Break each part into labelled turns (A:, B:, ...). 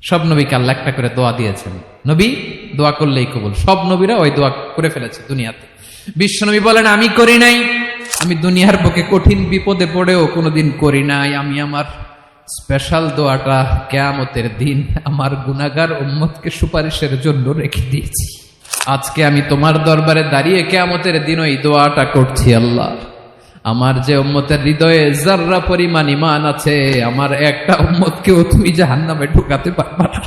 A: সব নবীকে আল্লাহ একটা করে দোয়া দিয়েছেন, নবী দোয়া করলেই কবুল। সব নবীরা ওই দোয়া করে ফেলেছে দুনিয়াতে। বিশ্বনবী বলেন আমি করি নাই, আমি দুনিয়ার বুকে কঠিন বিপদে পড়েও কোনোদিন করি নাই। আমি আমার স্পেশাল দোয়াটা কিয়ামতের দিন আমার গুনাহগার উম্মতকে সুপারিশের জন্য রেখে দিয়েছি। আজকে আমি তোমার দরবারে দাঁড়িয়ে কিয়ামতের দিন ওই দোয়াটা করছি, আল্লাহ আমার যে উম্মতের হৃদয়ে যাররা পরিমাণ ঈমান আছে, আমার একটা উম্মতকেও তুমি জাহান্নামে ঢুকাতে পারবা না।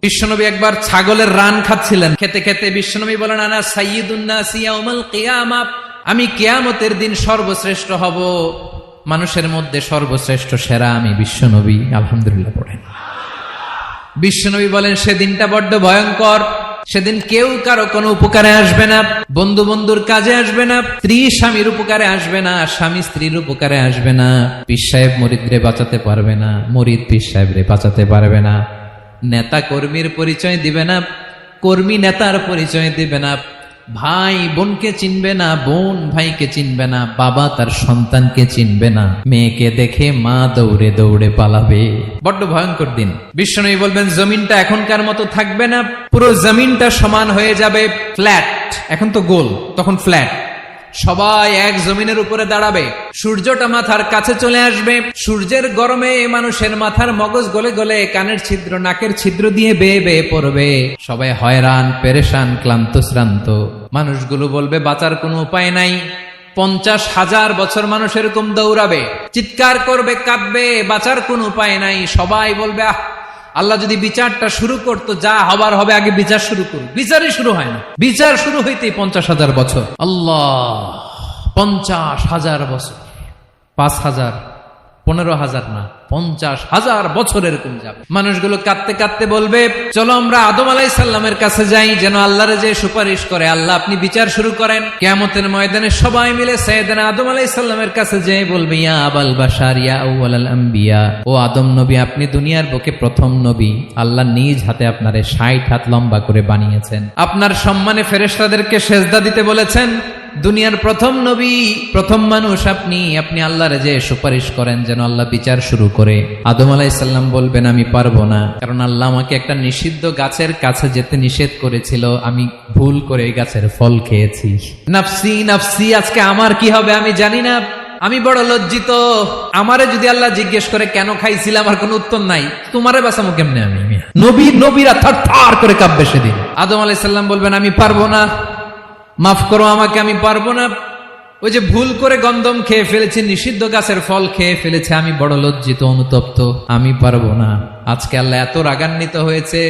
A: বিশ্বনবী একবার ছাগলের রান খাচ্ছিলেন, খেতে খেতে বিশ্বনবী বলেন আনা সাইয়্যিদুন নাসি ইয়াউমাল কিয়ামাহ, আমি কিয়ামতের দিন সর্বশ্রেষ্ঠ হব, মানুষের মধ্যে সর্বশ্রেষ্ঠ সেরা আমি বিশ্বনবী। আলহামদুলিল্লাহ পড়েন। বিশ্বনবী বলেন সেদিনটা বড্ড ভয়ঙ্কর, সেদিন কেউ কারো কোনো উপকারে আসবে না, বন্ধু বন্ধুর কাজে আসবে না, স্ত্রী স্বামীর উপকারে আসবে না, স্বামী স্ত্রীর উপকারে আসবে না, পীর সাহেব মুরিদরে বাঁচাতে পারবে না, মুরিদ পীর সাহেবরে বাঁচাতে পারবে না, নেতা কর্মীর পরিচয় দিবে না, কর্মী নেতার পরিচয় দিবে না, ভাই বোনকে চিনবে না, বোন ভাইকে চিনবে না, বাবা তার সন্তানকে চিনবে না, মেয়েকে দেখে মা দৌড়ে দৌড়ে পালাবে। বড্ড ভয়ঙ্কর দিন। বিশ্বনবী বলবেন জমিনটা এখনকার মতো থাকবে না, পুরো জমিনটা সমান হয়ে যাবে, ফ্ল্যাট। এখন তো গোল, তখন ফ্ল্যাট। সবাই এক জমিনের উপরে দাঁড়াবে, সূর্যটা মাথার কাছে চলে আসবে, সূর্যের গরমে মানুষের মাথার মগজ গলে গলে কানের ছিদ্র নাকের ছিদ্র দিয়ে বেয়ে বেয়ে পড়বে। সবাই হয়রান পেরেশান ক্লান্ত শ্রান্ত। মানুষগুলো বলবে বাঁচার কোনো উপায় নাই। 50,000 বছর মানুষ এরকম দৌড়াবে, চিৎকার করবে, কাঁদবে, বাঁচার কোনো উপায় নাই। সবাই বলবে আহ, আল্লাহ যদি বিচারটা শুরু করতো, যা হবার হবে, আগে বিচার শুরু করুন। বিচারই শুরু হয় না, বিচার শুরু হইতেই 50,000 বছর। আল্লাহ, 50,000 বছর, 5,000, 15,000 না, 50,000 বছর এরকম যাবে। মানুষগুলো কাঁদতে কাঁদতে বলবে চলো আমরা আদম আলাইহিস সালামের কাছে যাই, যেন আল্লাহরে যে সুপারিশ করে, আল্লাহ আপনি বিচার শুরু করেন। কিয়ামতের ময়দানে সবাই মিলে সাইয়েদনা আদম আলাইহিস সালামের কাছে যেয়ে বলবে ইয়া আবাল বাশার ইয়া আউয়ালাল আম্বিয়া, ও আদম নবী আপনি দুনিয়ার বুকে প্রথম নবী, আল্লাহ নিজ হাতে আপনারে 60 হাত লম্বা করে বানিয়েছেন, আপনার সম্মানে ফেরেশতাদেরকে সেজদা দিতে বলেছেন, দুনিয়ার প্রথম নবী প্রথম মানুষ আপনি, আপনি আল্লাহরে যে সুপারিশ করেন যেন আল্লাহ বিচার শুরু করে। আদম আলাইহিস সালাম বলবেন আমি পারবো না, কারণ আল্লাহ আমাকে একটা নিষিদ্ধ গাছের কাছে যেতে নিষেধ করেছিল, আমি ভুল করে এই গাছের ফল খেয়েছি। নাফসি নাফসি, আজকে আমার কি হবে আমি জানি না, আমি বড় লজ্জিত। আমারে যদি আল্লাহ জিজ্ঞেস করে কেন খাইছিলাম, আমার কোনো উত্তর নাই, তোমারে বাঁচাবো কেমনে আমি? নবীরা থার করে কাঁপবে সেদিন। আদম আলাইহিস সালাম বলবেন আমি পারবো না, মাফ করো আমাকে, আমি পারবো না, ওই যে ভুল করে গন্ধম খেয়ে ফেলেছি, নিষিদ্ধ গাছের ফল খেয়ে ফেলেছে, আমি বড় লজ্জিত অনুতপ্ত, আমি পারবো না। আজকে আল্লাহ এত রাগান্বিত হয়েছে,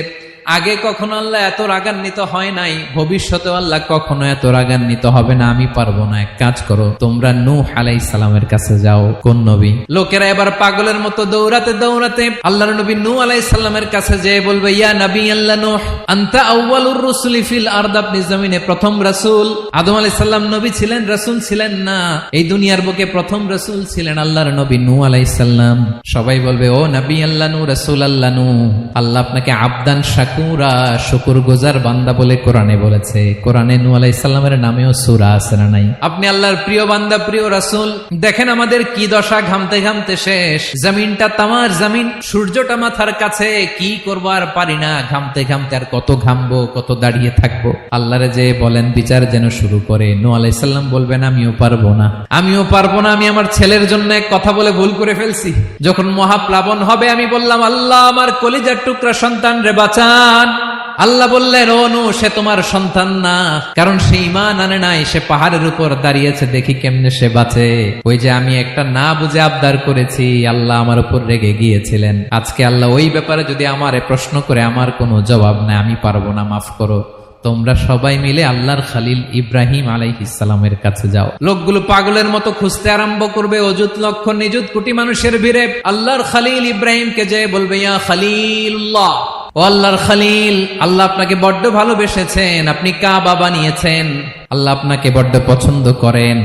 A: আগে কখনো আল্লাহ এত রাগান্বিত হয় নাই, ভবিষ্যতে আল্লাহ কখনো এত রাগান্বিত হবে না, আমি পারবো না। এক কাজ করো, তোমরা নূহ আলাইহিস সালামের কাছে যাও। কোন নবী? লোকেরা এবার পাগলের মতো দৌড়াতে দৌড়াতে আল্লাহর নবী নূহ আলাইহিস সালামের কাছে যেয়ে বলবে ইয়া নবী আল্লাহ নূহ আনতা আউয়ালুর রাসূলি ফিল আরদ, আপনি জমিনে প্রথম রাসূল। আদম আলাইহিস সালাম নবী ছিলেন, রাসূল ছিলেন না, এই দুনিয়ার বুকে প্রথম রাসূল ছিলেন আল্লাহর নবী নূহ আলাইহিস সালাম। সবাই বলবে ও নবী আল্লাহ নূহ, রাসূল আল্লাহ নূহ, আল্লাহ আপনাকে আবদান শাকুরা, শুকর গুজার বান্দা বলে কোরআনে বলেছে। কোরআনে নূহ আলাইহিস সালামের নামেও সূরা আছে না নাই? আপনি আল্লাহর প্রিয় বান্দা, প্রিয় রাসূল। দেখেন আমাদের কি দশা, ঘামতে ঘামতে শেষ, জমিনটা তামার জমিন, সূর্যটা মাথার কাছে, কি করবো আর পারি না, ঘামতে ঘামতে আর কত ঘামবো, কত দাঁড়িয়ে থাকবো। আল্লাহরে যে বলেন বিচার যেন শুরু করে। নূহ আলাইহিস সালাম বলবেন আমিও পারবো না, আমিও পারবো না, আমি আমার ছেলের জন্য এক কথা বলে ভুল করে ফেলছি। যখন মহাপ্লাবন হবে আমি বললাম আল্লাহ আমার কলিজার টুকরা সন্তান রে বাঁচান। আল্লাহ বললেন ও নূহ সে তোমার সন্তান না, কারণ সে ঈমান আনে নাই, সে পাহাড়ের উপর দাঁড়িয়েছে, দেখি কেমনে সে বাঁচে। ওই যে আমি একটা না বুঝে আবদার করেছি, আল্লাহ আমার উপর রেগে গিয়েছিলেন। আজকে আল্লাহ ওই ব্যাপারে যদি আমারে প্রশ্ন করে, আমার কোনো জবাব নাই, আমি পারবো না, মাফ করো। তোমরা সবাই মিলে আল্লাহর খালিল ইব্রাহিম আলাইহিস সালামের কাছে যাও। লোকগুলো পাগলের মতো খুঁজতে আরম্ভ করবে, অযুত লক্ষ নিযুত কোটি মানুষের ভিড়ে আল্লাহর খালিল ইব্রাহিমকে যে বলবে ইয়া খালিলুল্লাহ, ও আল্লাহর খালিল, আল্লাহ আপনাকে বড্ড ভালোবেসেছেন, আপনি কাবা বানিয়েছেন, আল্লাহ আপনাকে বড্ড পছন্দ করেন।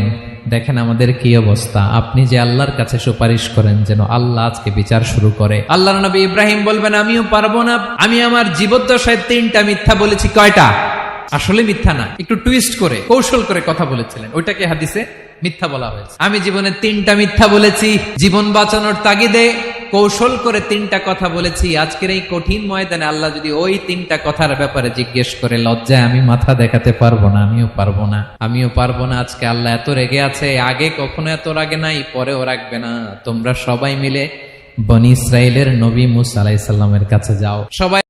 A: দেখেন আমাদের কি অবস্থা, আপনি যে আল্লাহর কাছে সুপারিশ করেন যেন আল্লাহ আজকে বিচার শুরু করে। আল্লাহর নবী ইব্রাহিম বলবেন আমিও পারবো না, আমি আমার জীবদ্দশায় 3টা মিথ্যা বলেছি। কয়টা? আসলে মিথ্যা না, একটু টুইস্ট করে কৌশল করে কথা বলেছিলেন, ওইটাকে হাদিসে মিথ্যা বলা হয়েছে। আমি জীবনে 3টা মিথ্যা বলেছি, জীবন বাঁচানোর তাগিদে কৌশল করে 3টা কথা বলেছি। আজকের এই কঠিন ময়দানে আল্লাহ যদি ওই 3টা কথার ব্যাপারে জিজ্ঞেস করে, লজ্জায় আমি মাথা দেখাতে পারবো না, আমিও পারবো না। আজকে আল্লাহ এত রেগে আছে, আগে কখনো এত রাগে নাই, পরেও রাখবে না। তোমরা সবাই মিলে বনি ইসরাইলের নবী মুসা আলাইহিস সালামের কাছে যাও। সবাই